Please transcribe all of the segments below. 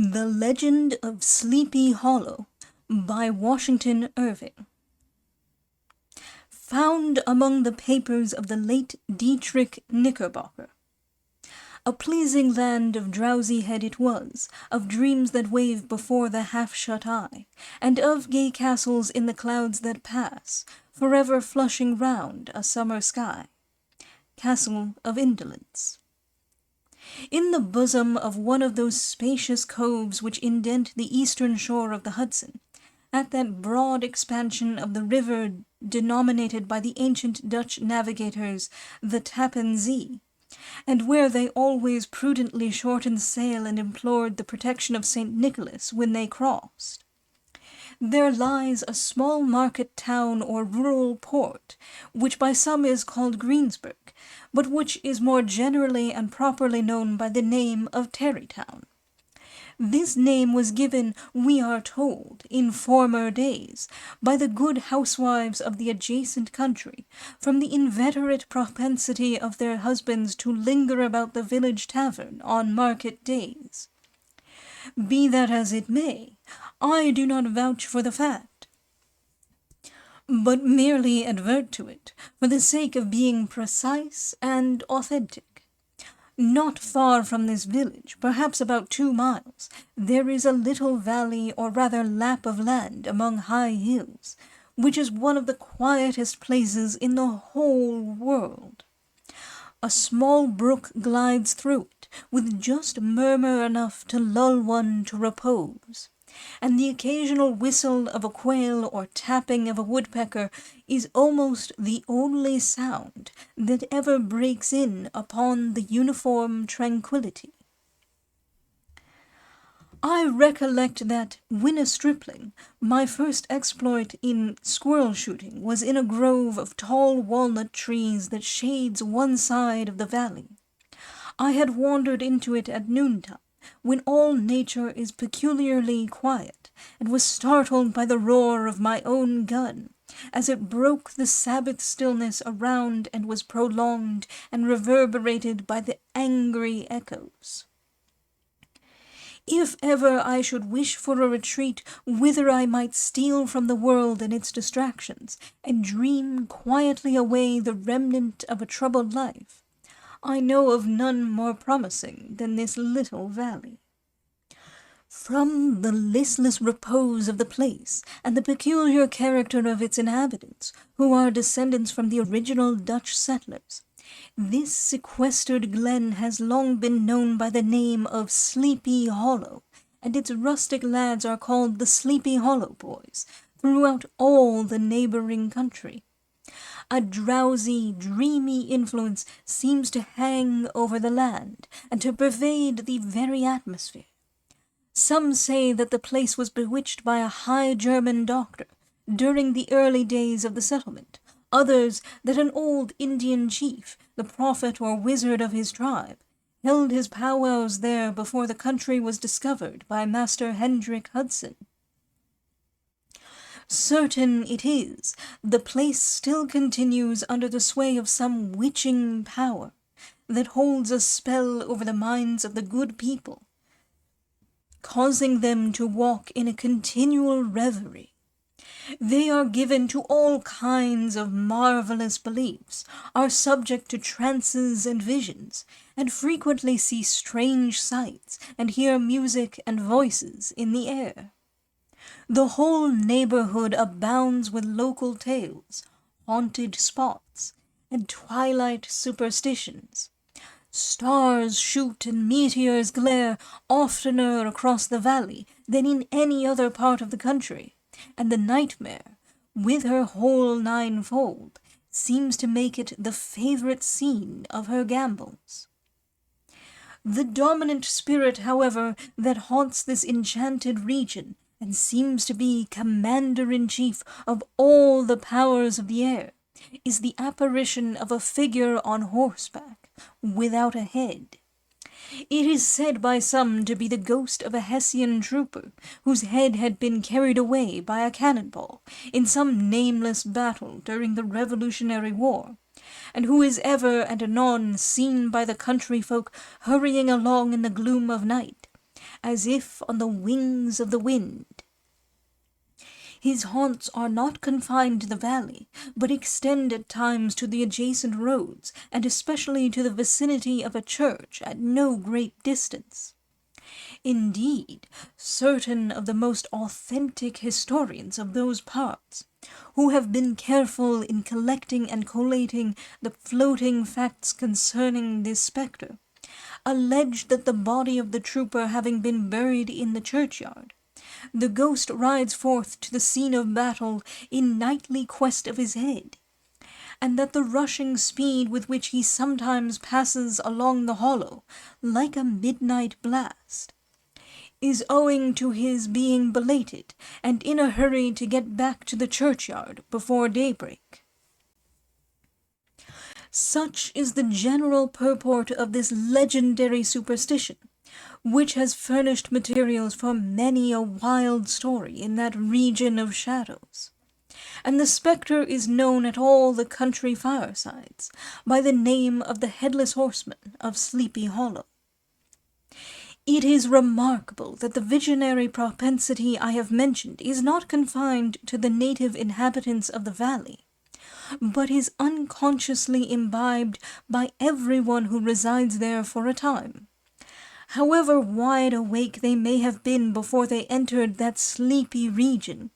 The Legend of Sleepy Hollow by Washington Irving. Found among the papers of the late Dietrich Knickerbocker. A pleasing land of drowsy head it was, of dreams that wave before the half-shut eye, and of gay castles in the clouds that pass, forever flushing round a summer sky. Castle of Indolence. In the bosom of one of those spacious coves which indent the eastern shore of the Hudson, at that broad expansion of the river denominated by the ancient Dutch navigators the Tappan Zee, and where they always prudently shortened sail and implored the protection of St. Nicholas when they crossed, there lies a small market town or rural port, which by some is called Greensburg, but which is more generally and properly known by the name of Tarrytown. This name was given, we are told, in former days, by the good housewives of the adjacent country, from the inveterate propensity of their husbands to linger about the village tavern on market days. Be that as it may, I do not vouch for the fact, but merely advert to it for the sake of being precise and authentic. Not far from this village, perhaps about 2 miles, there is a little valley or rather lap of land among high hills, which is one of the quietest places in the whole world. A small brook glides through it, with just murmur enough to lull one to repose, and the occasional whistle of a quail or tapping of a woodpecker is almost the only sound that ever breaks in upon the uniform tranquillity. I recollect that, when a stripling, my first exploit in squirrel shooting was in a grove of tall walnut trees that shades one side of the valley. I had wandered into it at noontime, when all nature is peculiarly quiet, and was startled by the roar of my own gun, as it broke the Sabbath stillness around and was prolonged and reverberated by the angry echoes. If ever I should wish for a retreat whither I might steal from the world and its distractions, and dream quietly away the remnant of a troubled life, I know of none more promising than this little valley. From the listless repose of the place, and the peculiar character of its inhabitants, who are descendants from the original Dutch settlers, this sequestered glen has long been known by the name of Sleepy Hollow, and its rustic lads are called the Sleepy Hollow Boys throughout all the neighboring country. A drowsy, dreamy influence seems to hang over the land, and to pervade the very atmosphere. Some say that the place was bewitched by a high German doctor during the early days of the settlement, others that an old Indian chief, the prophet or wizard of his tribe, held his powwows there before the country was discovered by Master Hendrik Hudson. Certain it is, the place still continues under the sway of some witching power that holds a spell over the minds of the good people, causing them to walk in a continual reverie. They are given to all kinds of marvelous beliefs, are subject to trances and visions, and frequently see strange sights and hear music and voices in the air. The whole neighborhood abounds with local tales, haunted spots, and twilight superstitions. Stars shoot and meteors glare oftener across the valley than in any other part of the country, and the nightmare, with her whole ninefold, seems to make it the favorite scene of her gambols. The dominant spirit, however, that haunts this enchanted region, and seems to be commander-in-chief of all the powers of the air, is the apparition of a figure on horseback, without a head. It is said by some to be the ghost of a Hessian trooper, whose head had been carried away by a cannonball in some nameless battle during the Revolutionary War, and who is ever and anon seen by the country folk hurrying along in the gloom of night, as if on the wings of the wind. His haunts are not confined to the valley, but extend at times to the adjacent roads, and especially to the vicinity of a church at no great distance. Indeed, certain of the most authentic historians of those parts, who have been careful in collecting and collating the floating facts concerning this spectre, allege that the body of the trooper having been buried in the churchyard, the ghost rides forth to the scene of battle in nightly quest of his head, and that the rushing speed with which he sometimes passes along the hollow, like a midnight blast, is owing to his being belated and in a hurry to get back to the churchyard before daybreak. Such is the general purport of this legendary superstition, which has furnished materials for many a wild story in that region of shadows. And the spectre is known at all the country firesides by the name of the Headless Horseman of Sleepy Hollow. It is remarkable that the visionary propensity I have mentioned is not confined to the native inhabitants of the valley, but is unconsciously imbibed by everyone who resides there for a time. However wide awake they may have been before they entered that sleepy region,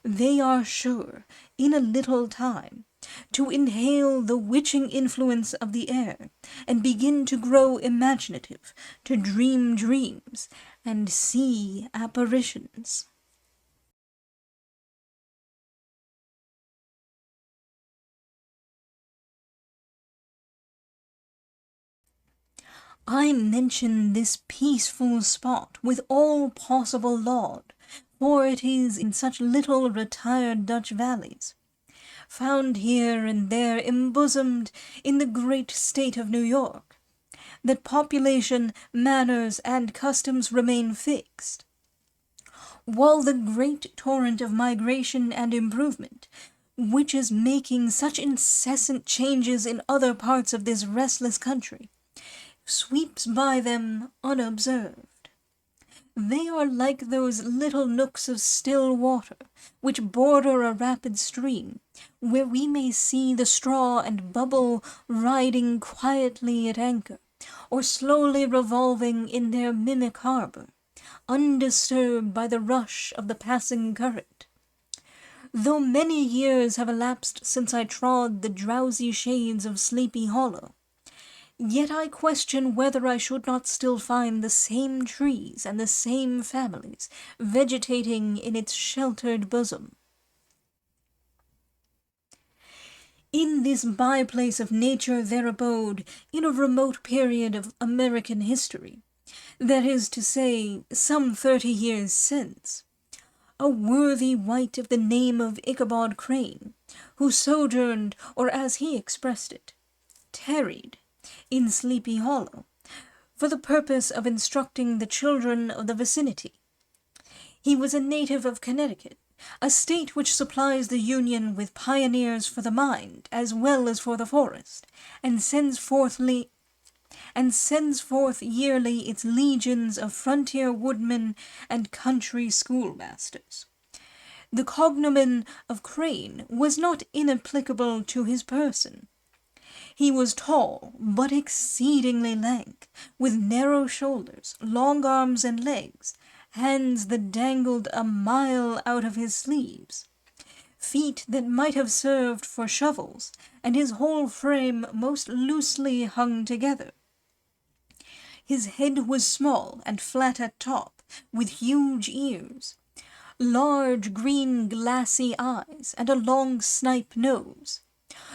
they are sure, in a little time, to inhale the witching influence of the air, and begin to grow imaginative, to dream dreams, and see apparitions. I mention this peaceful spot with all possible laud, for it is in such little retired Dutch valleys, found here and there embosomed in the great state of New York, that population, manners, and customs remain fixed, while the great torrent of migration and improvement, which is making such incessant changes in other parts of this restless country, sweeps by them unobserved. They are like those little nooks of still water, which border a rapid stream, where we may see the straw and bubble riding quietly at anchor, or slowly revolving in their mimic harbor, undisturbed by the rush of the passing current. Though many years have elapsed since I trod the drowsy shades of Sleepy Hollow, yet I question whether I should not still find the same trees and the same families vegetating in its sheltered bosom. In this by-place of nature there abode, in a remote period of American history, that is to say, some 30 years since, a worthy wight of the name of Ichabod Crane, who sojourned, or as he expressed it, tarried, in Sleepy Hollow, for the purpose of instructing the children of the vicinity. He was a native of Connecticut, a state which supplies the Union with pioneers for the mind as well as for the forest, and sends forth yearly its legions of frontier woodmen and country schoolmasters. The cognomen of Crane was not inapplicable to his person. He was tall, but exceedingly lank, with narrow shoulders, long arms and legs, hands that dangled a mile out of his sleeves, feet that might have served for shovels, and his whole frame most loosely hung together. His head was small and flat at top, with huge ears, large green glassy eyes, and a long snipe nose,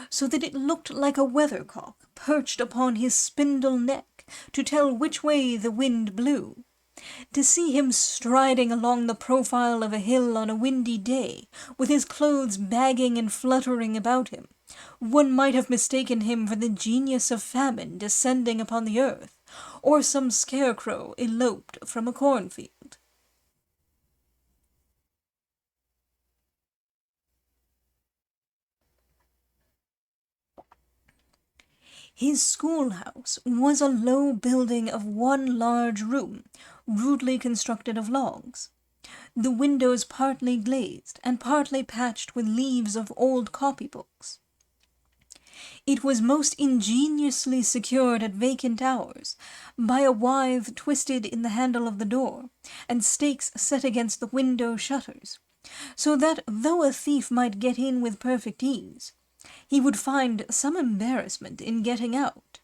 so that it looked like a weathercock perched upon his spindle neck to tell which way the wind blew. To see him striding along the profile of a hill on a windy day, with his clothes bagging and fluttering about him, one might have mistaken him for the genius of famine descending upon the earth, or some scarecrow eloped from a cornfield. His schoolhouse was a low building of one large room, rudely constructed of logs, the windows partly glazed and partly patched with leaves of old copybooks. It was most ingeniously secured at vacant hours by a withe twisted in the handle of the door, and stakes set against the window shutters, so that though a thief might get in with perfect ease, he would find some embarrassment in getting out.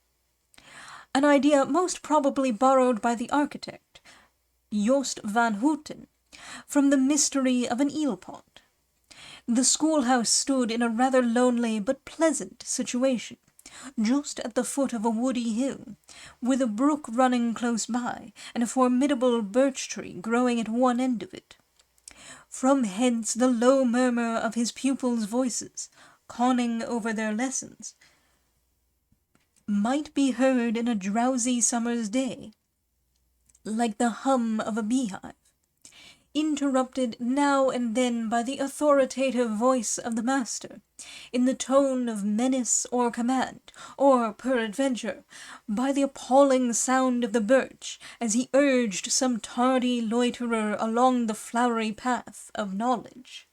An idea most probably borrowed by the architect, Joost van Houten, from the mystery of an eel-pond. The schoolhouse stood in a rather lonely but pleasant situation, just at the foot of a woody hill, with a brook running close by, and a formidable birch tree growing at one end of it. From hence the low murmur of his pupils' voices, conning over their lessons, might be heard in a drowsy summer's day, like the hum of a beehive, interrupted now and then by the authoritative voice of the master, in the tone of menace or command, or, peradventure, by the appalling sound of the birch as he urged some tardy loiterer along the flowery path of knowledge.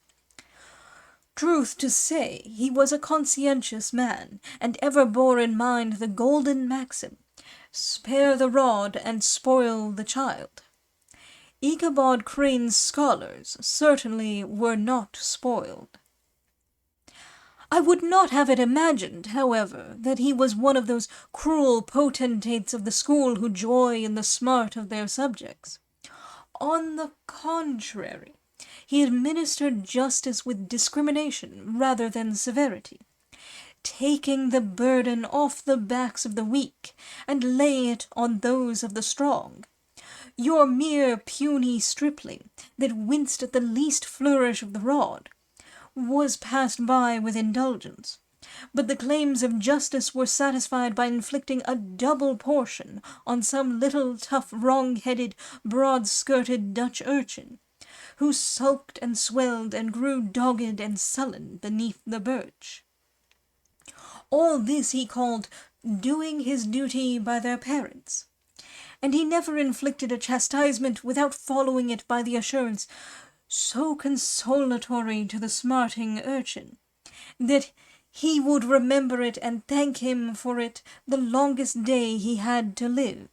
Truth to say, he was a conscientious man, and ever bore in mind the golden maxim, "Spare the rod and spoil the child." Ichabod Crane's scholars certainly were not spoiled. I would not have it imagined, however, that he was one of those cruel potentates of the school who joy in the smart of their subjects. On the contrary, he administered justice with discrimination rather than severity, taking the burden off the backs of the weak, and laying it on those of the strong. Your mere puny stripling, that winced at the least flourish of the rod, was passed by with indulgence, but the claims of justice were satisfied by inflicting a double portion on some little tough wrong-headed, broad-skirted Dutch urchin, who sulked and swelled and grew dogged and sullen beneath the birch. All this he called doing his duty by their parents, and he never inflicted a chastisement without following it by the assurance, so consolatory to the smarting urchin, that he would remember it and thank him for it the longest day he had to live.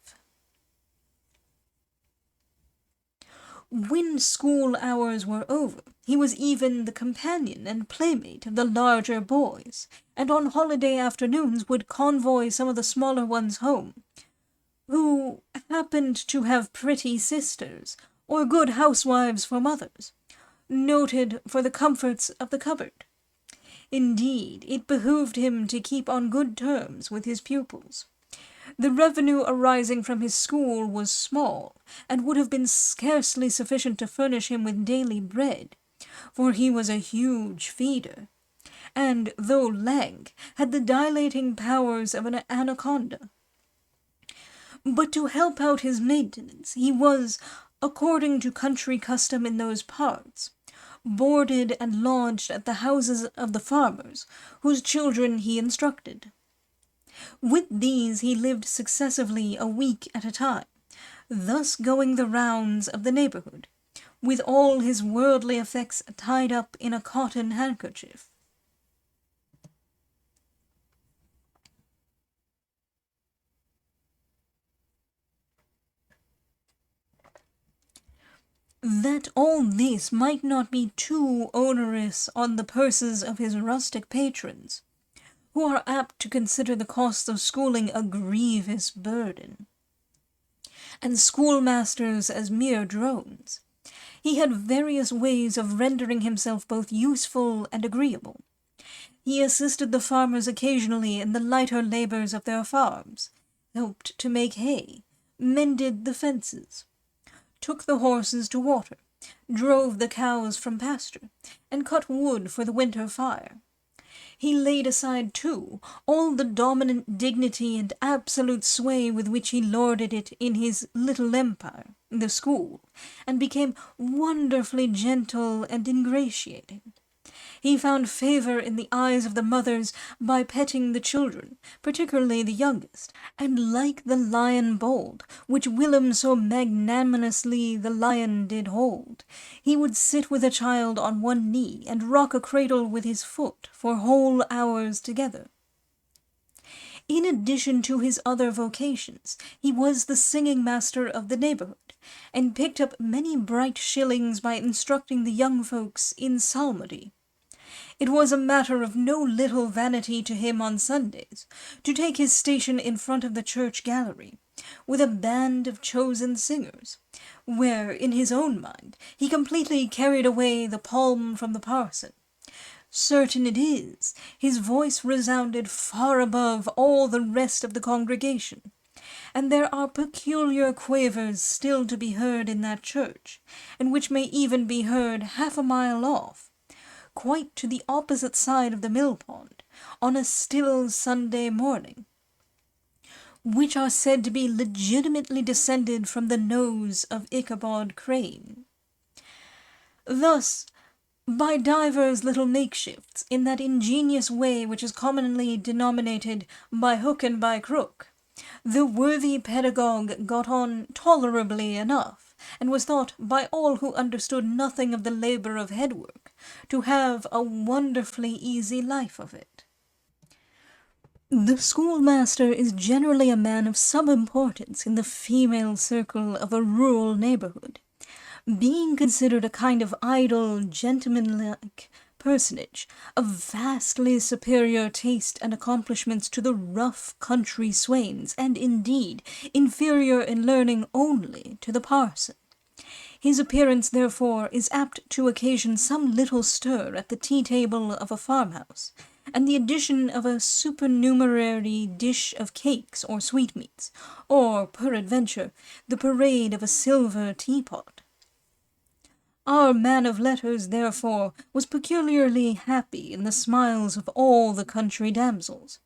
When school hours were over, he was even the companion and playmate of the larger boys, and on holiday afternoons would convoy some of the smaller ones home, who happened to have pretty sisters, or good housewives for mothers, noted for the comforts of the cupboard. Indeed, it behooved him to keep on good terms with his pupils. The revenue arising from his school was small, and would have been scarcely sufficient to furnish him with daily bread, for he was a huge feeder, and, though lank, had the dilating powers of an anaconda. But to help out his maintenance, he was, according to country custom in those parts, boarded and lodged at the houses of the farmers, whose children he instructed. With these he lived successively a week at a time, thus going the rounds of the neighbourhood, with all his worldly effects tied up in a cotton handkerchief. That all this might not be too onerous on the purses of his rustic patrons, who are apt to consider the cost of schooling a grievous burden, and schoolmasters as mere drones, he had various ways of rendering himself both useful and agreeable. He assisted the farmers occasionally in the lighter labours of their farms, helped to make hay, mended the fences, took the horses to water, drove the cows from pasture, and cut wood for the winter fire. He laid aside, too, all the dominant dignity and absolute sway with which he lorded it in his little empire, the school, and became wonderfully gentle and ingratiating. He found favor in the eyes of the mothers by petting the children, particularly the youngest, and like the lion bold, which whilom so magnanimously the lion did hold, he would sit with a child on one knee, and rock a cradle with his foot for whole hours together. In addition to his other vocations, he was the singing master of the neighborhood, and picked up many bright shillings by instructing the young folks in psalmody. It was a matter of no little vanity to him on Sundays to take his station in front of the church gallery, with a band of chosen singers, where, in his own mind, he completely carried away the palm from the parson. Certain it is, his voice resounded far above all the rest of the congregation, and there are peculiar quavers still to be heard in that church, and which may even be heard half a mile off, quite to the opposite side of the mill-pond, on a still Sunday morning, which are said to be legitimately descended from the nose of Ichabod Crane. Thus, by divers little makeshifts, in that ingenious way which is commonly denominated by hook and by crook, the worthy pedagogue got on tolerably enough, and was thought by all who understood nothing of the labour of head-work to have a wonderfully easy life of it. The schoolmaster is generally a man of some importance in the female circle of a rural neighbourhood, being considered a kind of idle, gentlemanlike personage, of vastly superior taste and accomplishments to the rough country swains, and indeed inferior in learning only to the parson. His appearance, therefore, is apt to occasion some little stir at the tea-table of a farmhouse, and the addition of a supernumerary dish of cakes or sweetmeats, or, peradventure, the parade of a silver teapot. Our man of letters, therefore, was peculiarly happy in the smiles of all the country damsels.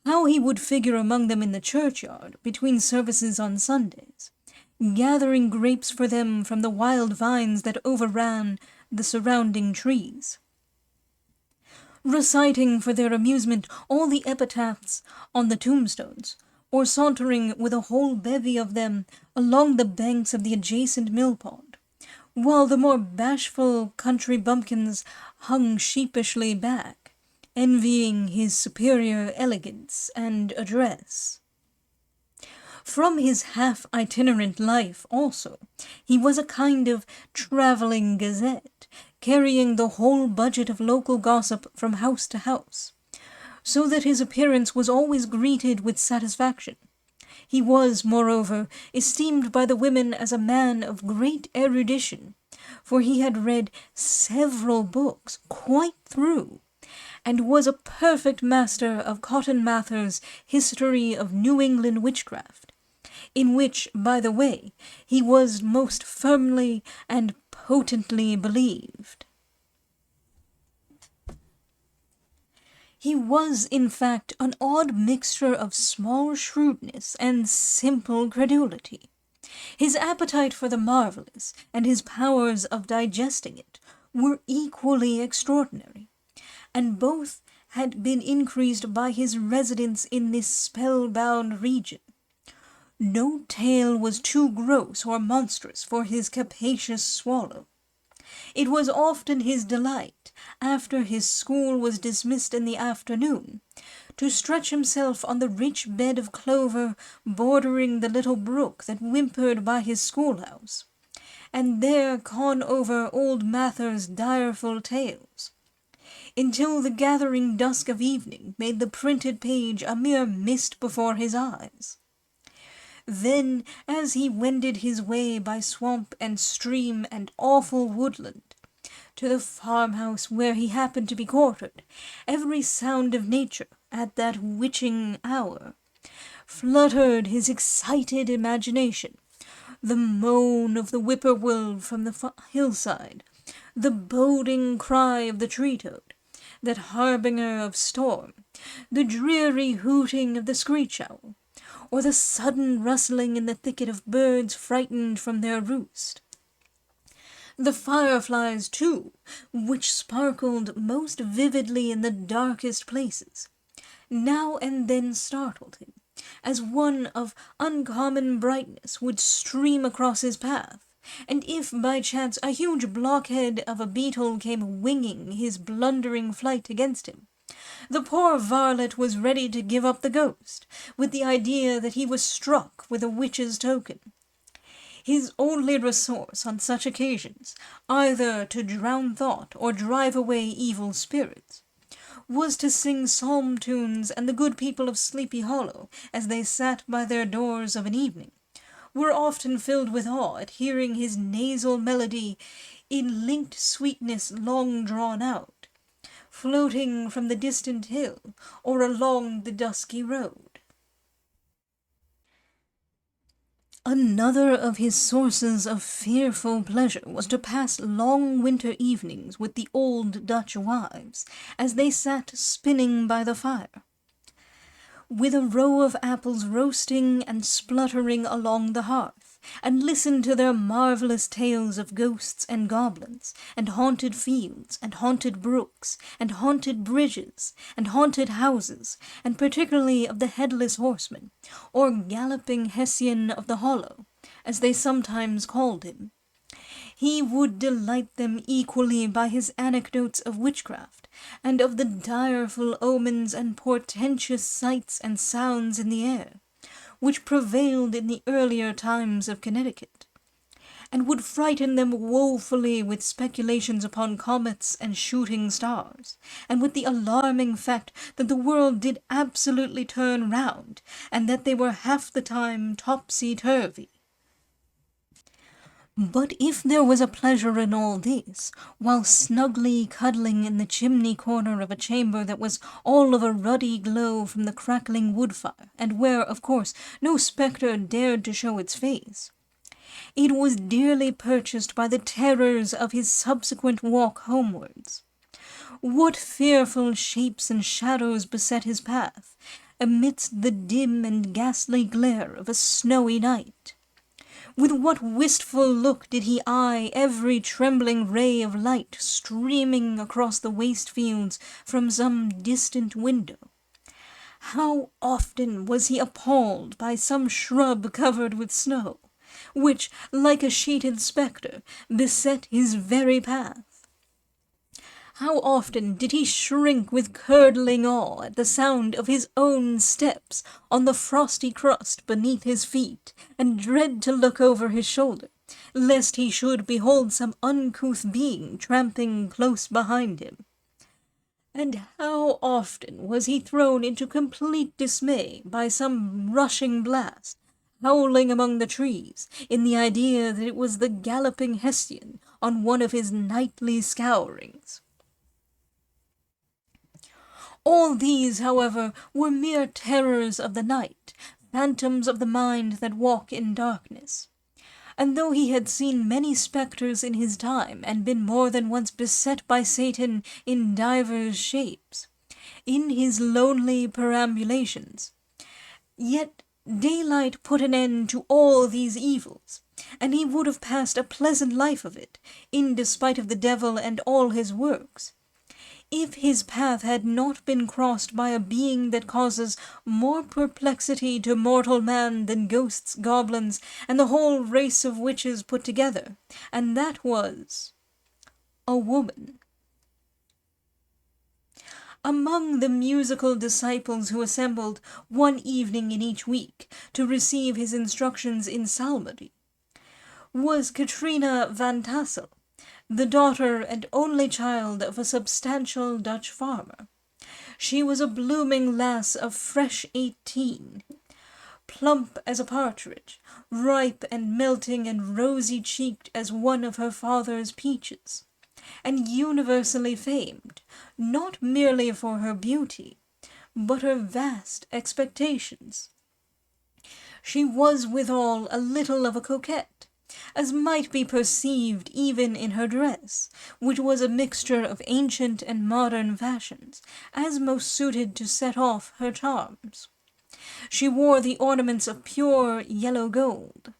How he would figure among them in the churchyard, between services on Sundays, gathering grapes for them from the wild vines that overran the surrounding trees, reciting for their amusement all the epitaphs on the tombstones, or sauntering with a whole bevy of them along the banks of the adjacent mill-pond, while the more bashful country bumpkins hung sheepishly back, envying his superior elegance and address. From his half-itinerant life, also, he was a kind of travelling gazette, carrying the whole budget of local gossip from house to house, so that his appearance was always greeted with satisfaction. He was, moreover, esteemed by the women as a man of great erudition, for he had read several books quite through, and was a perfect master of Cotton Mather's History of New England Witchcraft, in which, by the way, he was most firmly and potently believed. He was, in fact, an odd mixture of small shrewdness and simple credulity. His appetite for the marvellous, and his powers of digesting it, were equally extraordinary, and both had been increased by his residence in this spell-bound region. No tale was too gross or monstrous for his capacious swallow. It was often his delight, after his school was dismissed in the afternoon, to stretch himself on the rich bed of clover bordering the little brook that whimpered by his schoolhouse, and there con over old Mather's direful tales, until the gathering dusk of evening made the printed page a mere mist before his eyes. Then, as he wended his way by swamp and stream and awful woodland, to the farmhouse where he happened to be quartered, every sound of nature, at that witching hour, fluttered his excited imagination. The moan of the whippoorwill from the hillside, the boding cry of the tree-toad, that harbinger of storm, the dreary hooting of the screech-owl, or the sudden rustling in the thicket of birds frightened from their roost, The fireflies, too, which sparkled most vividly in the darkest places, now and then startled him, as one of uncommon brightness would stream across his path, and if by chance a huge blockhead of a beetle came winging his blundering flight against him, the poor varlet was ready to give up the ghost, with the idea that he was struck with a witch's token. His only resource on such occasions, either to drown thought or drive away evil spirits, was to sing psalm tunes, and the good people of Sleepy Hollow, as they sat by their doors of an evening, were often filled with awe at hearing his nasal melody in linked sweetness long drawn out, floating from the distant hill or along the dusky road. Another of his sources of fearful pleasure was to pass long winter evenings with the old Dutch wives, as they sat spinning by the fire, with a row of apples roasting and spluttering along the hearth, and listen to their marvellous tales of ghosts and goblins, and haunted fields, and haunted brooks, and haunted bridges, and haunted houses, and particularly of the Headless Horseman, or Galloping Hessian of the Hollow, as they sometimes called him. He would delight them equally by his anecdotes of witchcraft, and of the direful omens and portentous sights and sounds in the air, which prevailed in the earlier times of Connecticut, and would frighten them woefully with speculations upon comets and shooting stars, and with the alarming fact that the world did absolutely turn round, and that they were half the time topsy-turvy. But if there was a pleasure in all this, while snugly cuddling in the chimney-corner of a chamber that was all of a ruddy glow from the crackling wood-fire, and where, of course, no spectre dared to show its face, it was dearly purchased by the terrors of his subsequent walk homewards. What fearful shapes and shadows beset his path, amidst the dim and ghastly glare of a snowy night! With what wistful look did he eye every trembling ray of light streaming across the waste fields from some distant window! How often was he appalled by some shrub covered with snow, which, like a sheeted spectre, beset his very path! How often did he shrink with curdling awe at the sound of his own steps on the frosty crust beneath his feet, and dread to look over his shoulder, lest he should behold some uncouth being tramping close behind him! And how often was he thrown into complete dismay by some rushing blast, howling among the trees, in the idea that it was the Galloping Hessian on one of his nightly scourings! All these, however, were mere terrors of the night, phantoms of the mind that walk in darkness. And though he had seen many spectres in his time, and been more than once beset by Satan in divers shapes, in his lonely perambulations, yet daylight put an end to all these evils, and he would have passed a pleasant life of it, in despite of the devil and all his works, if his path had not been crossed by a being that causes more perplexity to mortal man than ghosts, goblins, and the whole race of witches put together, and that was a woman. Among the musical disciples who assembled one evening in each week to receive his instructions in psalmody was Katrina van Tassel, the daughter and only child of a substantial Dutch farmer. She was a blooming lass of fresh 18, plump as a partridge, ripe and melting and rosy-cheeked as one of her father's peaches, and universally famed, not merely for her beauty, but her vast expectations. She was withal a little of a coquette, as might be perceived even in her dress, which was a mixture of ancient and modern fashions, as most suited to set off her charms. She wore the ornaments of pure yellow gold,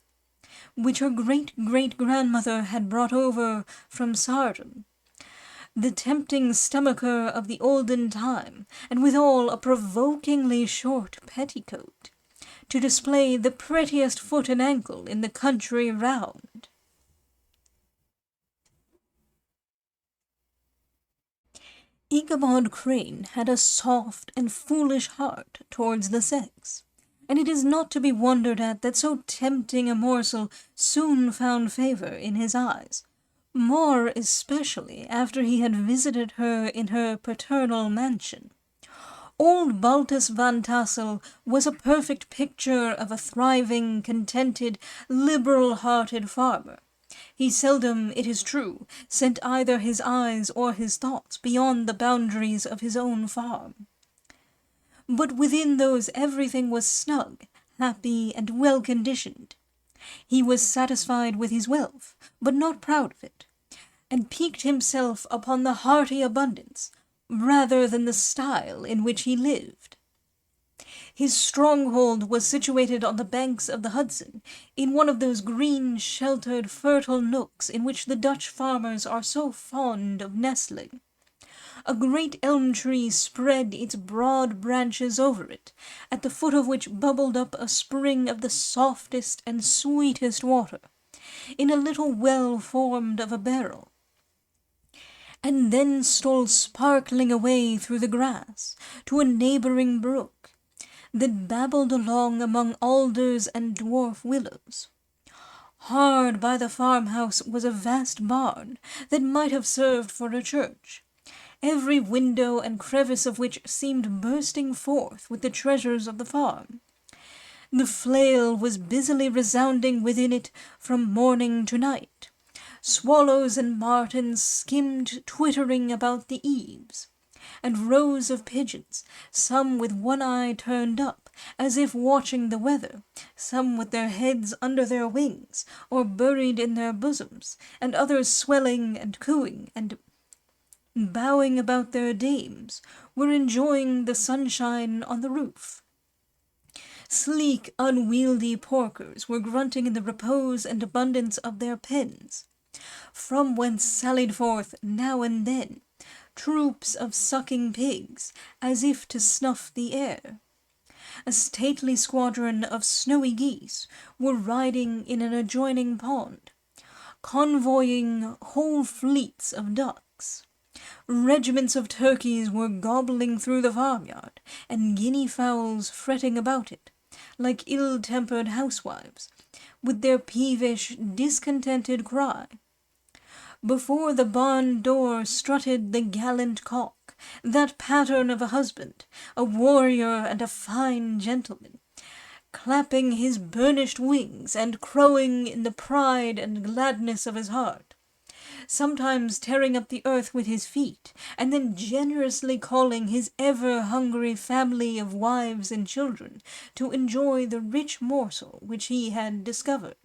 which her great-great-grandmother had brought over from Sardin, the tempting stomacher of the olden time, and withal a provokingly short petticoat, to display the prettiest foot and ankle in the country round. Ichabod Crane had a soft and foolish heart towards the sex, and it is not to be wondered at that so tempting a morsel soon found favour in his eyes, more especially after he had visited her in her paternal mansion. Old Baltus Van Tassel was a perfect picture of a thriving, contented, liberal-hearted farmer. He seldom, it is true, sent either his eyes or his thoughts beyond the boundaries of his own farm. But within those everything was snug, happy, and well-conditioned. He was satisfied with his wealth, but not proud of it, and piqued himself upon the hearty abundance, rather than the style in which he lived. His stronghold was situated on the banks of the Hudson, in one of those green, sheltered, fertile nooks in which the Dutch farmers are so fond of nestling. A great elm tree spread its broad branches over it, at the foot of which bubbled up a spring of the softest and sweetest water, in a little well formed of a barrel, and then stole sparkling away through the grass to a neighbouring brook, that babbled along among alders and dwarf willows. Hard by the farmhouse was a vast barn that might have served for a church, every window and crevice of which seemed bursting forth with the treasures of the farm. The flail was busily resounding within it from morning to night. Swallows and martins skimmed twittering about the eaves, and rows of pigeons, some with one eye turned up, as if watching the weather, some with their heads under their wings, or buried in their bosoms, and others swelling and cooing, and bowing about their dames, were enjoying the sunshine on the roof. Sleek, unwieldy porkers were grunting in the repose and abundance of their pens, from whence sallied forth, now and then, troops of sucking pigs, as if to snuff the air. A stately squadron of snowy geese were riding in an adjoining pond, convoying whole fleets of ducks. Regiments of turkeys were gobbling through the farmyard, and guinea fowls fretting about it, like ill-tempered housewives, with their peevish, discontented cry. Before the barn door strutted the gallant cock, that pattern of a husband, a warrior and a fine gentleman, clapping his burnished wings and crowing in the pride and gladness of his heart, sometimes tearing up the earth with his feet, and then generously calling his ever-hungry family of wives and children to enjoy the rich morsel which he had discovered.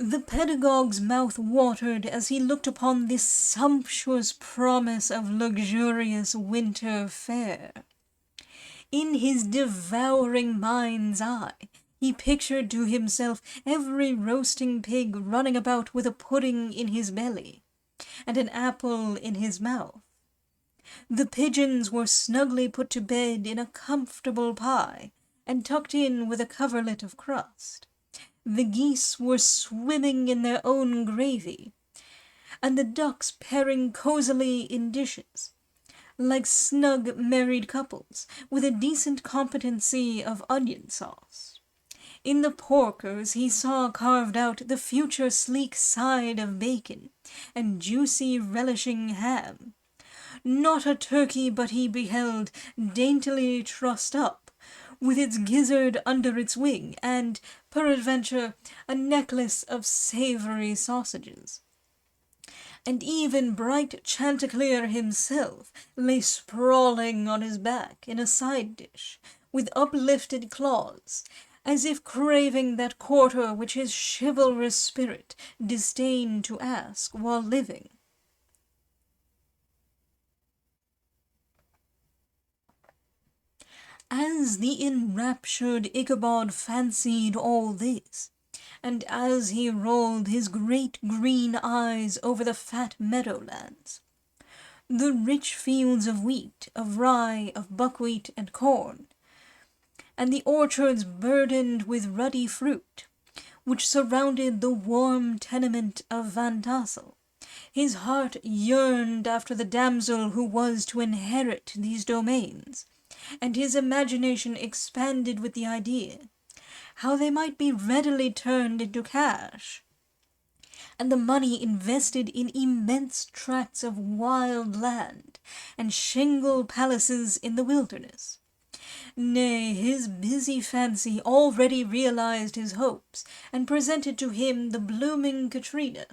The pedagogue's mouth watered as he looked upon this sumptuous promise of luxurious winter fare. In his devouring mind's eye, he pictured to himself every roasting pig running about with a pudding in his belly, and an apple in his mouth. The pigeons were snugly put to bed in a comfortable pie, and tucked in with a coverlet of crust. The geese were swimming in their own gravy, and the ducks pairing cosily in dishes, like snug married couples, with a decent competency of onion sauce. In the porkers he saw carved out the future sleek side of bacon, and juicy relishing ham. Not a turkey but he beheld, daintily trussed up, with its gizzard under its wing, and, peradventure, a necklace of savoury sausages. And even bright Chanticleer himself lay sprawling on his back in a side dish, with uplifted claws, as if craving that quarter which his chivalrous spirit disdained to ask while living. As the enraptured Ichabod fancied all this, and as he rolled his great green eyes over the fat meadowlands, the rich fields of wheat, of rye, of buckwheat and corn, and the orchards burdened with ruddy fruit, which surrounded the warm tenement of Van Tassel, his heart yearned after the damsel who was to inherit these domains, and his imagination expanded with the idea how they might be readily turned into cash, and the money invested in immense tracts of wild land and shingle palaces in the wilderness. Nay, his busy fancy already realized his hopes, and presented to him the blooming Katrina,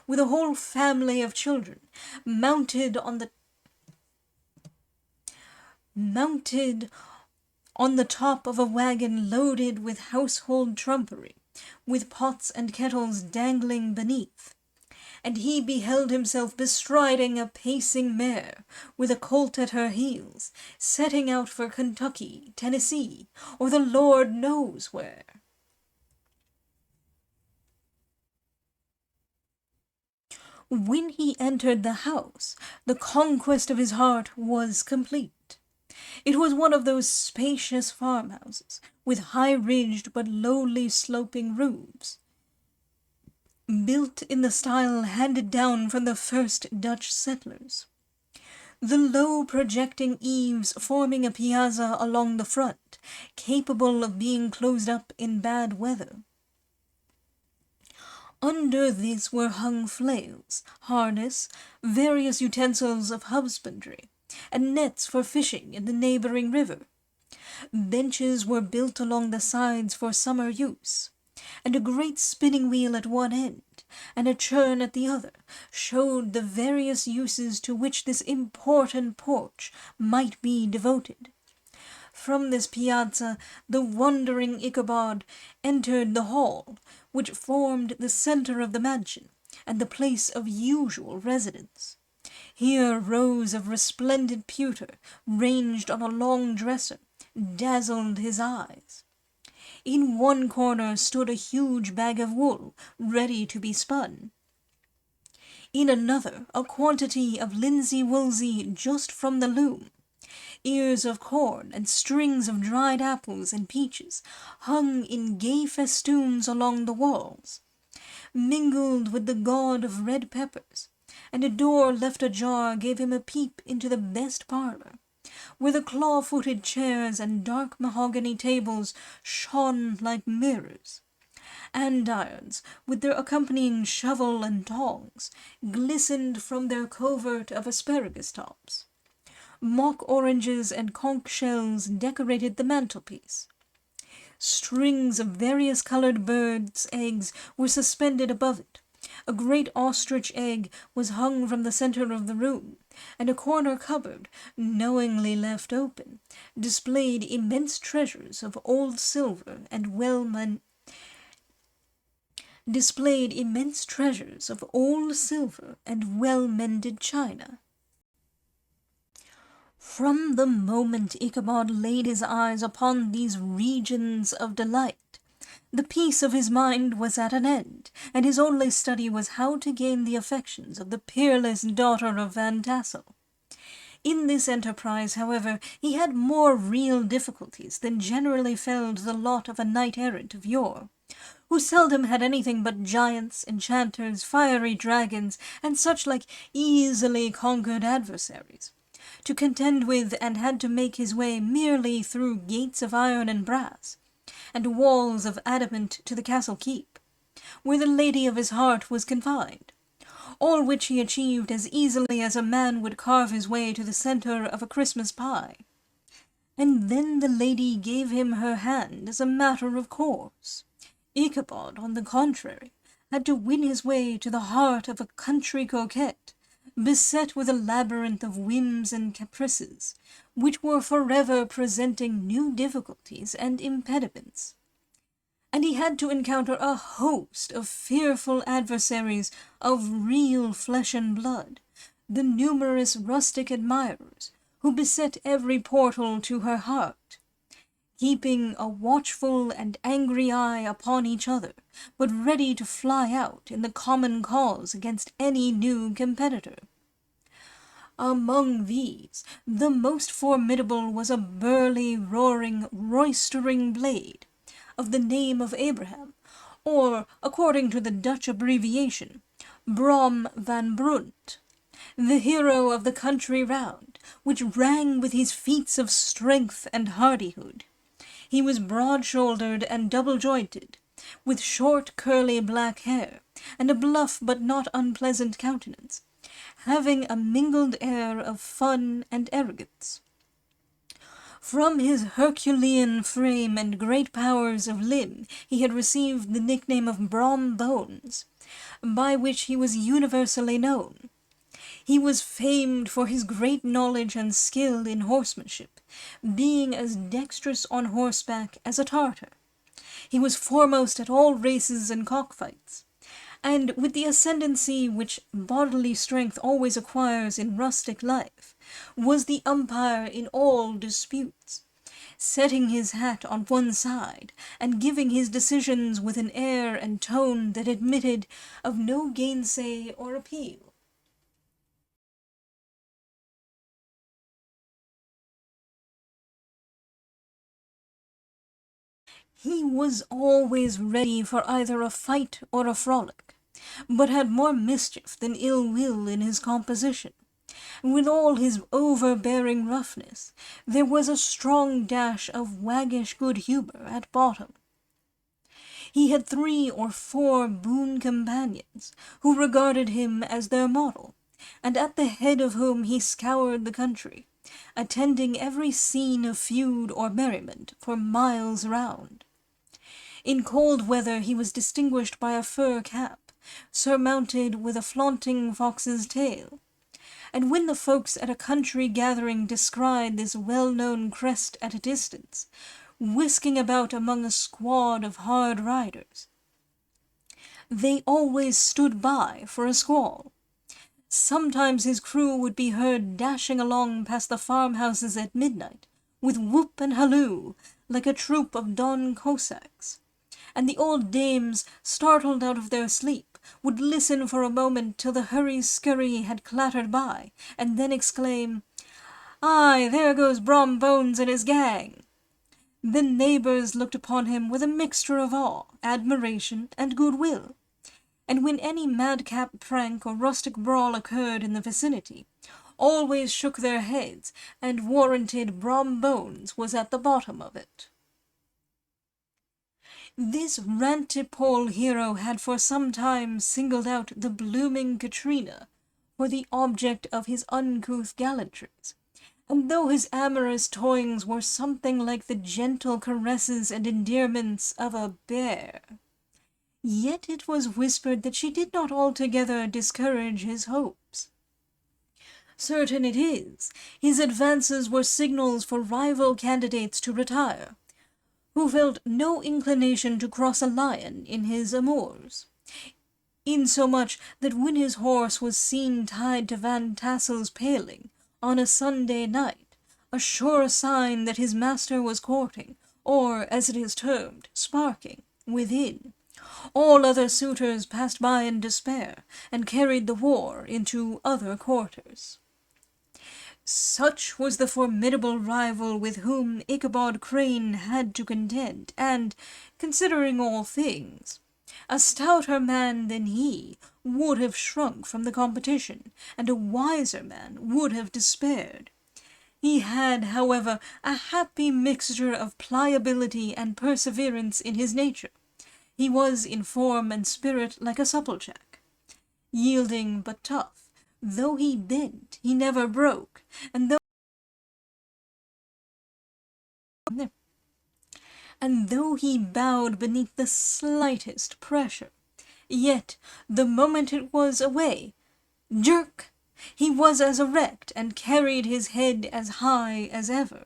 with a whole family of children, mounted on the top of a wagon loaded with household trumpery, with pots and kettles dangling beneath. And he beheld himself bestriding a pacing mare, with a colt at her heels, setting out for Kentucky, Tennessee, or the Lord knows where. When he entered the house, the conquest of his heart was complete. It was one of those spacious farmhouses, with high-ridged but lowly sloping roofs, built in the style handed down from the first Dutch settlers. The low projecting eaves forming a piazza along the front, capable of being closed up in bad weather. Under this were hung flails, harness, various utensils of husbandry, and nets for fishing in the neighboring river. Benches were built along the sides for summer use, and a great spinning wheel at one end, and a churn at the other, showed the various uses to which this important porch might be devoted. From this piazza the wondering Ichabod entered the hall, which formed the centre of the mansion, and the place of usual residence. Here rows of resplendent pewter, ranged on a long dresser, dazzled his eyes. In one corner stood a huge bag of wool, ready to be spun. In another, a quantity of linsey-woolsey just from the loom. Ears of corn and strings of dried apples and peaches hung in gay festoons along the walls, mingled with the gaud of red peppers, and a door left ajar gave him a peep into the best parlour, where the claw-footed chairs and dark mahogany tables shone like mirrors. Andirons, with their accompanying shovel and tongs, glistened from their covert of asparagus tops. Mock oranges and conch shells decorated the mantelpiece. Strings of various coloured birds' eggs were suspended above it. A great ostrich egg was hung from the centre of the room, and a corner cupboard, knowingly left open, displayed immense treasures of old silver and well-mended china. From the moment Ichabod laid his eyes upon these regions of delight, the peace of his mind was at an end, and his only study was how to gain the affections of the peerless daughter of Van Tassel. In this enterprise, however, he had more real difficulties than generally fell to the lot of a knight-errant of yore, who seldom had anything but giants, enchanters, fiery dragons, and such like easily conquered adversaries to contend with, and had to make his way merely through gates of iron and brass, and walls of adamant to the castle keep, where the lady of his heart was confined, all which he achieved as easily as a man would carve his way to the centre of a Christmas pie. And then the lady gave him her hand as a matter of course. Ichabod, on the contrary, had to win his way to the heart of a country coquette, beset with a labyrinth of whims and caprices, which were forever presenting new difficulties and impediments. And he had to encounter a host of fearful adversaries of real flesh and blood, the numerous rustic admirers, who beset every portal to her heart, keeping a watchful and angry eye upon each other, but ready to fly out in the common cause against any new competitor. Among these, the most formidable was a burly, roaring, roistering blade, of the name of Abraham, or, according to the Dutch abbreviation, Brom van Brunt, the hero of the country round, which rang with his feats of strength and hardihood. He was broad-shouldered and double-jointed, with short curly black hair, and a bluff but not unpleasant countenance, having a mingled air of fun and arrogance. From his Herculean frame and great powers of limb he had received the nickname of Brom Bones, by which he was universally known. He was famed for his great knowledge and skill in horsemanship, being as dexterous on horseback as a Tartar. He was foremost at all races and cockfights, and with the ascendancy which bodily strength always acquires in rustic life, was the umpire in all disputes, setting his hat on one side, and giving his decisions with an air and tone that admitted of no gainsay or appeal. He was always ready for either a fight or a frolic, but had more mischief than ill will in his composition. With all his overbearing roughness, there was a strong dash of waggish good humour at bottom. He had 3 or 4 boon companions, who regarded him as their model, and at the head of whom he scoured the country, attending every scene of feud or merriment for miles round. In cold weather he was distinguished by a fur cap, surmounted with a flaunting fox's tail, and when the folks at a country gathering descried this well-known crest at a distance, whisking about among a squad of hard riders, they always stood by for a squall. Sometimes his crew would be heard dashing along past the farmhouses at midnight, with whoop and halloo, like a troop of Don Cossacks, and the old dames, startled out of their sleep, would listen for a moment till the hurry-scurry had clattered by, and then exclaim, "Aye, there goes Brom Bones and his gang!" The neighbours looked upon him with a mixture of awe, admiration, and goodwill, and when any madcap prank or rustic brawl occurred in the vicinity, always shook their heads, and warranted Brom Bones was at the bottom of it. This rantipole hero had for some time singled out the blooming Katrina for the object of his uncouth gallantries, and though his amorous toyings were something like the gentle caresses and endearments of a bear, yet it was whispered that she did not altogether discourage his hopes. Certain it is, his advances were signals for rival candidates to retire, who felt no inclination to cross a lion in his amours, insomuch that when his horse was seen tied to Van Tassel's paling on a Sunday night, a sure sign that his master was courting, or, as it is termed, sparking, within, all other suitors passed by in despair, and carried the war into other quarters. Such was the formidable rival with whom Ichabod Crane had to contend, and, considering all things, a stouter man than he would have shrunk from the competition, and a wiser man would have despaired. He had, however, a happy mixture of pliability and perseverance in his nature. He was in form and spirit like a supplejack, yielding but tough. Though he bent, he never broke, and though he bowed beneath the slightest pressure, yet, the moment it was away, jerk, he was as erect, and carried his head as high as ever.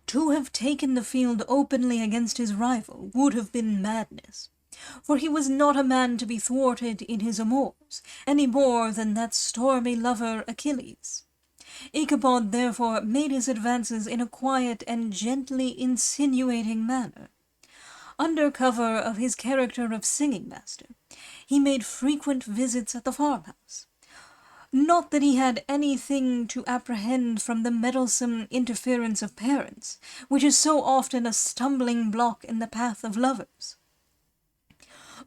To have taken the field openly against his rival would have been madness, for he was not a man to be thwarted in his amours, any more than that stormy lover Achilles. Ichabod therefore made his advances in a quiet and gently insinuating manner. Under cover of his character of singing master, he made frequent visits at the farmhouse. Not that he had anything to apprehend from the meddlesome interference of parents, which is so often a stumbling block in the path of lovers.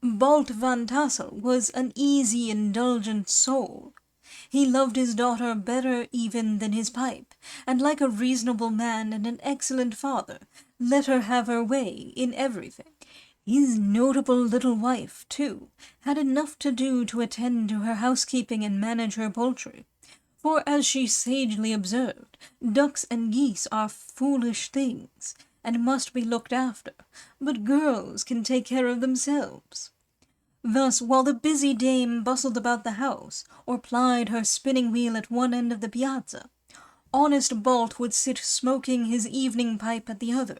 Bolt van Tassel was an easy, indulgent soul. He loved his daughter better even than his pipe, and like a reasonable man and an excellent father, let her have her way in everything. His notable little wife, too, had enough to do to attend to her housekeeping and manage her poultry, for, as she sagely observed, ducks and geese are foolish things, and must be looked after, but girls can take care of themselves. Thus, while the busy dame bustled about the house, or plied her spinning wheel at one end of the piazza, honest Bolt would sit smoking his evening pipe at the other,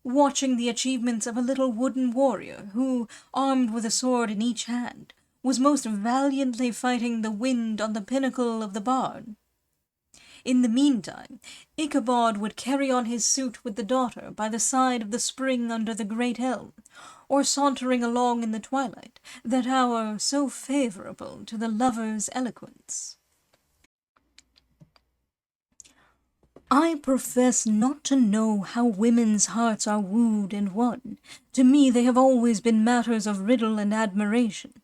watching the achievements of a little wooden warrior who, armed with a sword in each hand, was most valiantly fighting the wind on the pinnacle of the barn. In the meantime, Ichabod would carry on his suit with the daughter by the side of the spring under the great elm, or sauntering along in the twilight, that hour so favourable to the lover's eloquence. I profess not to know how women's hearts are wooed and won. To me they have always been matters of riddle and admiration.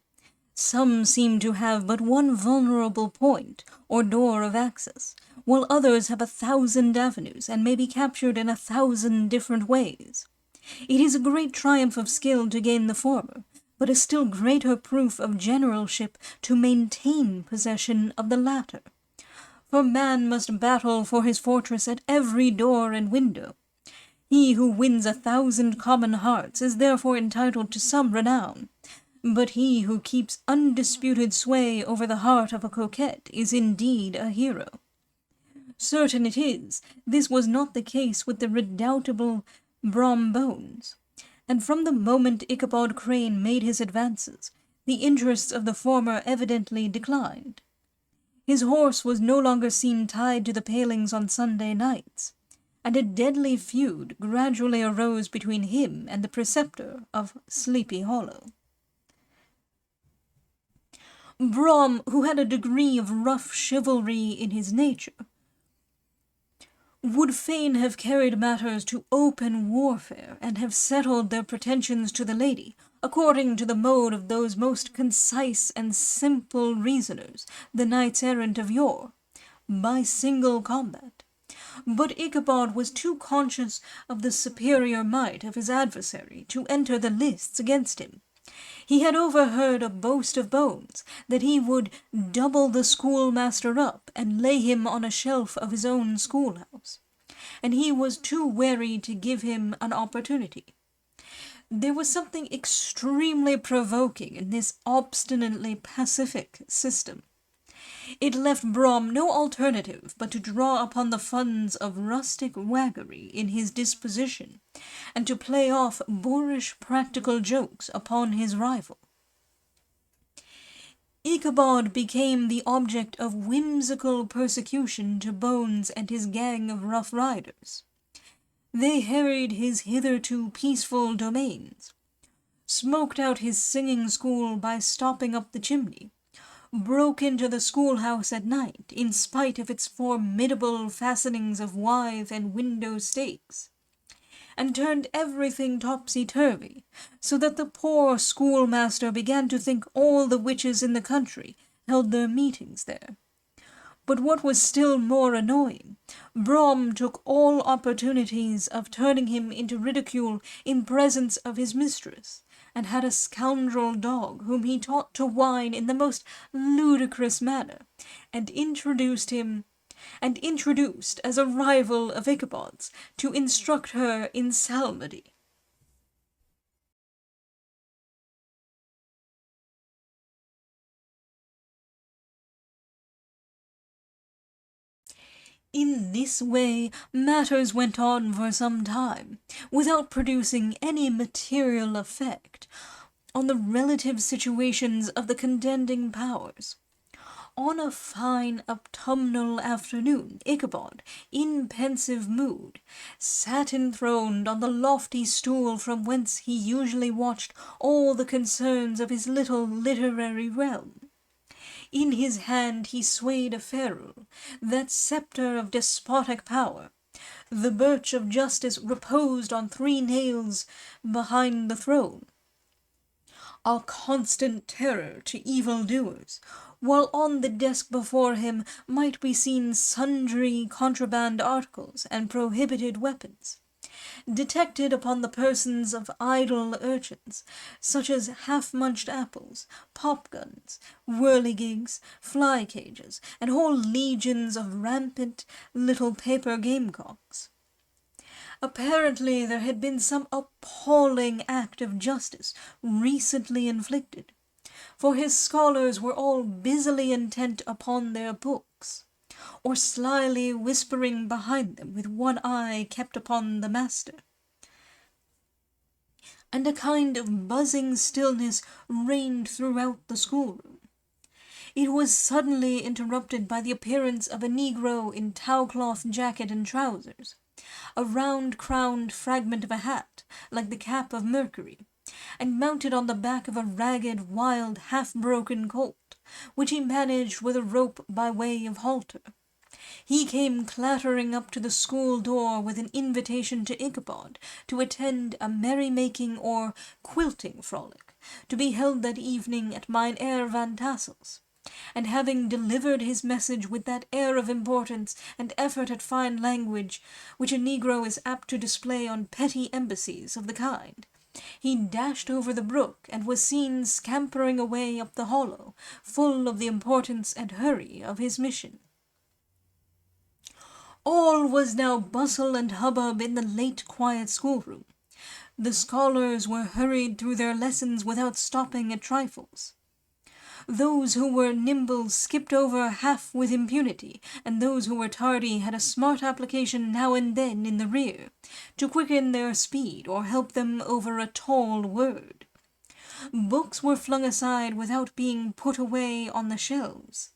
Some seem to have but one vulnerable point, or door of access, while others have 1,000 avenues, and may be captured in 1,000 different ways. It is a great triumph of skill to gain the former, but a still greater proof of generalship to maintain possession of the latter. For man must battle for his fortress at every door and window. He who wins 1,000 common hearts is therefore entitled to some renown, but he who keeps undisputed sway over the heart of a coquette is indeed a hero. Certain it is, this was not the case with the redoubtable Brom Bones, and from the moment Ichabod Crane made his advances, the interests of the former evidently declined. His horse was no longer seen tied to the palings on Sunday nights, and a deadly feud gradually arose between him and the preceptor of Sleepy Hollow. Brom, who had a degree of rough chivalry in his nature, would fain have carried matters to open warfare, and have settled their pretensions to the lady, according to the mode of those most concise and simple reasoners, the knights-errant of yore, by single combat. But Ichabod was too conscious of the superior might of his adversary to enter the lists against him. He had overheard a boast of Bones, that he would double the schoolmaster up, and lay him on a shelf of his own schoolhouse, and he was too wary to give him an opportunity. There was something extremely provoking in this obstinately pacific system. It left Brom no alternative but to draw upon the funds of rustic waggery in his disposition, and to play off boorish practical jokes upon his rival. Ichabod became the object of whimsical persecution to Bones and his gang of rough riders. They harried his hitherto peaceful domains, smoked out his singing school by stopping up the chimney, broke into the schoolhouse at night in spite of its formidable fastenings of withe and window stakes, and turned everything topsy-turvy, so that the poor schoolmaster began to think all the witches in the country held their meetings there. But what was still more annoying, Brom took all opportunities of turning him into ridicule in presence of his mistress, and had a scoundrel dog whom he taught to whine in the most ludicrous manner, and introduced as a rival of Ichabod's, to instruct her in psalmody. In this way matters went on for some time, without producing any material effect, on the relative situations of the contending powers. On a fine autumnal afternoon, Ichabod, in pensive mood, sat enthroned on the lofty stool from whence he usually watched all the concerns of his little literary realm. In his hand he swayed a ferule, that sceptre of despotic power. The birch of justice reposed on 3 nails behind the throne, a constant terror to evil-doers, while on the desk before him might be seen sundry contraband articles and prohibited weapons, detected upon the persons of idle urchins, such as half-munched apples, pop-guns, whirligigs, fly-cages, and whole legions of rampant little paper gamecocks. Apparently there had been some appalling act of justice recently inflicted, for his scholars were all busily intent upon their books, or slyly whispering behind them with one eye kept upon the master. And a kind of buzzing stillness reigned throughout the schoolroom. It was suddenly interrupted by the appearance of a negro in towcloth jacket and trousers, a round-crowned fragment of a hat, like the cap of Mercury, and mounted on the back of a ragged, wild, half-broken colt, which he managed with a rope by way of halter. He came clattering up to the school door with an invitation to Ichabod to attend a merry-making or quilting frolic, to be held that evening at Mynheer Van Tassel's. And having delivered his message with that air of importance and effort at fine language which a negro is apt to display on petty embassies of the kind, he dashed over the brook and was seen scampering away up the hollow, full of the importance and hurry of his mission. All was now bustle and hubbub in the late quiet schoolroom. The scholars were hurried through their lessons without stopping at trifles. Those who were nimble skipped over half with impunity, and those who were tardy had a smart application now and then in the rear, to quicken their speed or help them over a tall word. Books were flung aside without being put away on the shelves.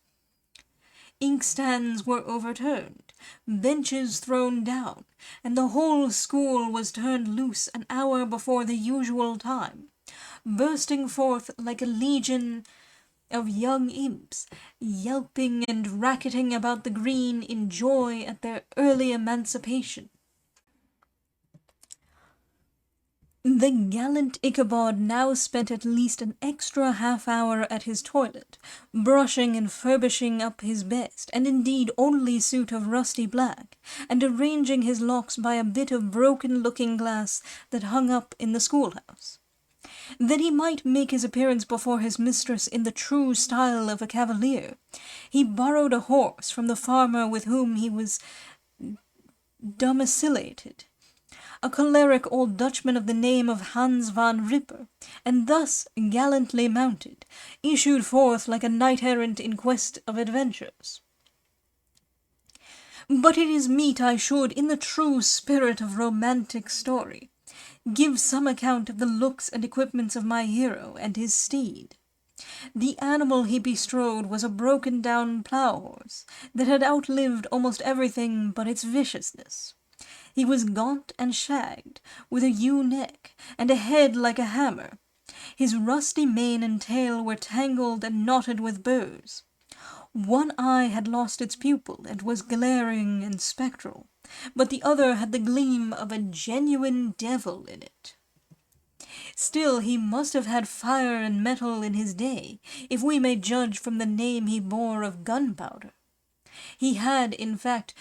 Inkstands were overturned, benches thrown down, and the whole school was turned loose an hour before the usual time, bursting forth like a legion of young imps, yelping and racketing about the green in joy at their early emancipation. The gallant Ichabod now spent at least an extra half-hour at his toilet, brushing and furbishing up his best, and indeed only suit of rusty black, and arranging his locks by a bit of broken looking-glass that hung up in the schoolhouse. That he might make his appearance before his mistress in the true style of a cavalier, he borrowed a horse from the farmer with whom he was domiciliated, a choleric old Dutchman of the name of Hans van Ripper, and thus gallantly mounted, issued forth like a knight-errant in quest of adventures. But it is meet I should, in the true spirit of romantic story, give some account of the looks and equipments of my hero and his steed. The animal he bestrode was a broken-down plough-horse that had outlived almost everything but its viciousness. He was gaunt and shagged, with a ewe neck, and a head like a hammer. His rusty mane and tail were tangled and knotted with burrs. One eye had lost its pupil and was glaring and spectral, but the other had the gleam of a genuine devil in it. Still, he must have had fire and metal in his day, if we may judge from the name he bore of gunpowder. He had, in fact,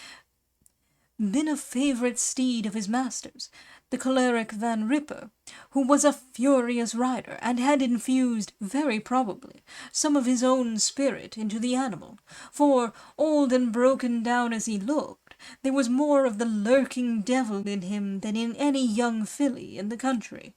been a favourite steed of his master's, the choleric Van Ripper, who was a furious rider, and had infused, very probably, some of his own spirit into the animal, for, old and broken down as he looked, there was more of the lurking devil in him than in any young filly in the country.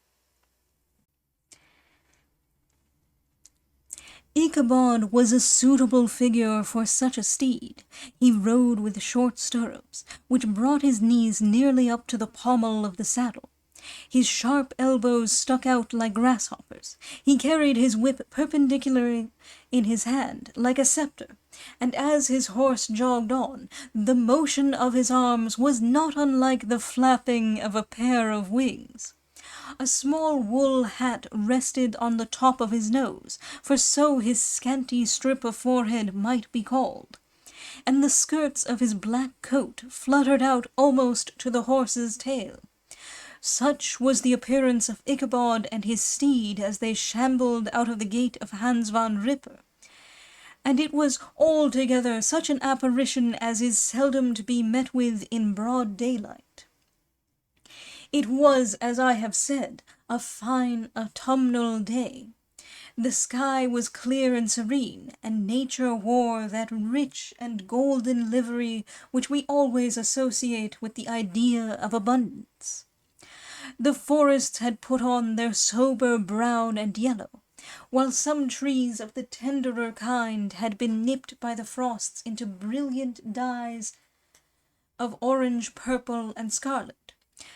Ichabod was a suitable figure for such a steed. He rode with short stirrups, which brought his knees nearly up to the pommel of the saddle. His sharp elbows stuck out like grasshoppers. He carried his whip perpendicularly in his hand, like a scepter, and as his horse jogged on, the motion of his arms was not unlike the flapping of a pair of wings. A small wool hat rested on the top of his nose, for so his scanty strip of forehead might be called, and the skirts of his black coat fluttered out almost to the horse's tail. Such was the appearance of Ichabod and his steed as they shambled out of the gate of Hans van Ripper, and it was altogether such an apparition as is seldom to be met with in broad daylight. It was, as I have said, a fine autumnal day. The sky was clear and serene, and nature wore that rich and golden livery which we always associate with the idea of abundance. The forests had put on their sober brown and yellow, while some trees of the tenderer kind had been nipped by the frosts into brilliant dyes of orange, purple, and scarlet.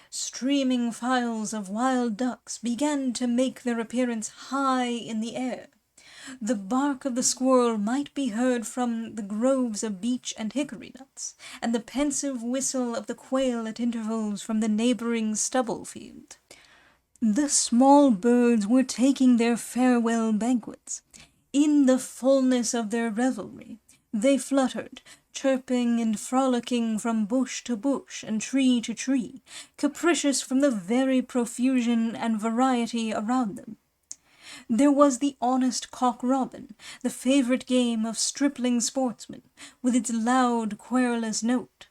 Streaming files of wild ducks began to make their appearance high in the air. The bark of the squirrel might be heard from the groves of beech and hickory nuts, and the pensive whistle of the quail at intervals from the neighboring stubble field. The small birds were taking their farewell banquets. In the fullness of their revelry, they fluttered, chirping and frolicking from bush to bush and tree to tree, capricious from the very profusion and variety around them. There was the honest cock-robin, the favourite game of stripling sportsmen, with its loud, querulous note,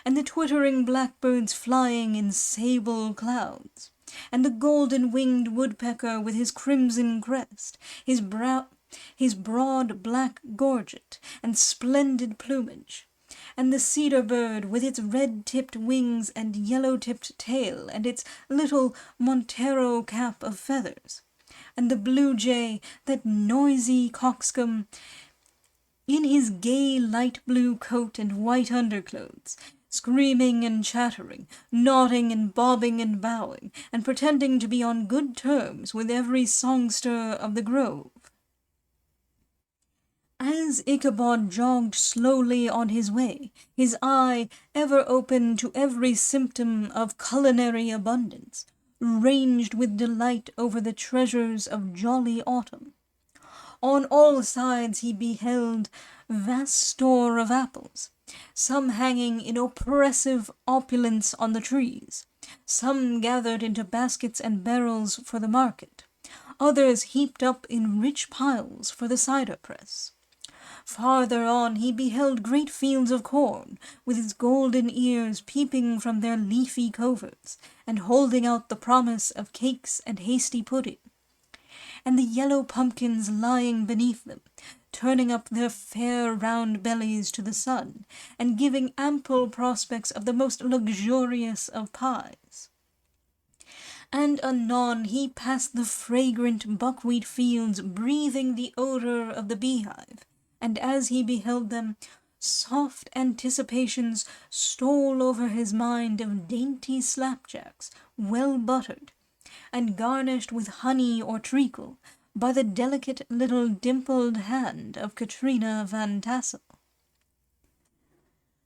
and the twittering blackbirds flying in sable clouds, and the golden-winged woodpecker with his crimson crest, his broad black gorget and splendid plumage, and the cedar-bird with its red-tipped wings and yellow-tipped tail and its little Montero cap of feathers, and the blue-jay, that noisy coxcomb, in his gay light-blue coat and white underclothes, screaming and chattering, nodding and bobbing and bowing, and pretending to be on good terms with every songster of the grove. As Ichabod jogged slowly on his way, his eye, ever open to every symptom of culinary abundance, ranged with delight over the treasures of jolly autumn. On all sides he beheld vast store of apples, some hanging in oppressive opulence on the trees, some gathered into baskets and barrels for the market, others heaped up in rich piles for the cider press. Farther on he beheld great fields of corn, with its golden ears peeping from their leafy coverts, and holding out the promise of cakes and hasty pudding, and the yellow pumpkins lying beneath them, turning up their fair round bellies to the sun, and giving ample prospects of the most luxurious of pies. And anon he passed the fragrant buckwheat fields, breathing the odour of the beehive, and as he beheld them, soft anticipations stole over his mind of dainty slapjacks, well buttered, and garnished with honey or treacle by the delicate little dimpled hand of Katrina Van Tassel.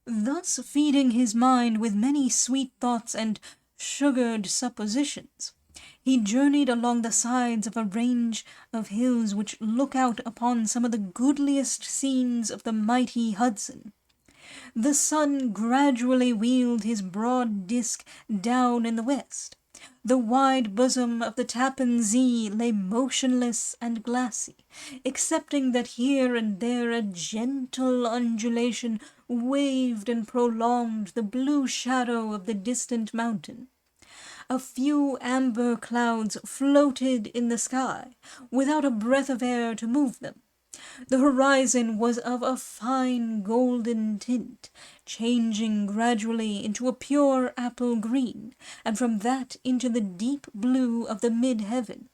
Thus feeding his mind with many sweet thoughts and sugared suppositions, he journeyed along the sides of a range of hills which look out upon some of the goodliest scenes of the mighty Hudson. The sun gradually wheeled his broad disk down in the west. The wide bosom of the Tappan Zee lay motionless and glassy, excepting that here and there a gentle undulation waved and prolonged the blue shadow of the distant mountain. A few amber clouds floated in the sky, without a breath of air to move them. The horizon was of a fine golden tint, changing gradually into a pure apple green, and from that into the deep blue of the mid-heaven.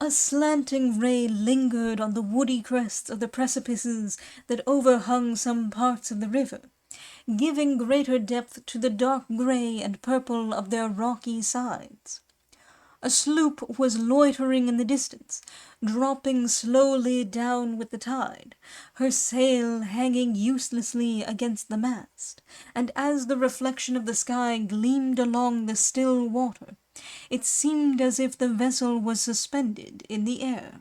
A slanting ray lingered on the woody crests of the precipices that overhung some parts of the river, giving greater depth to the dark grey and purple of their rocky sides. A sloop was loitering in the distance, dropping slowly down with the tide, her sail hanging uselessly against the mast, and as the reflection of the sky gleamed along the still water, it seemed as if the vessel was suspended in the air.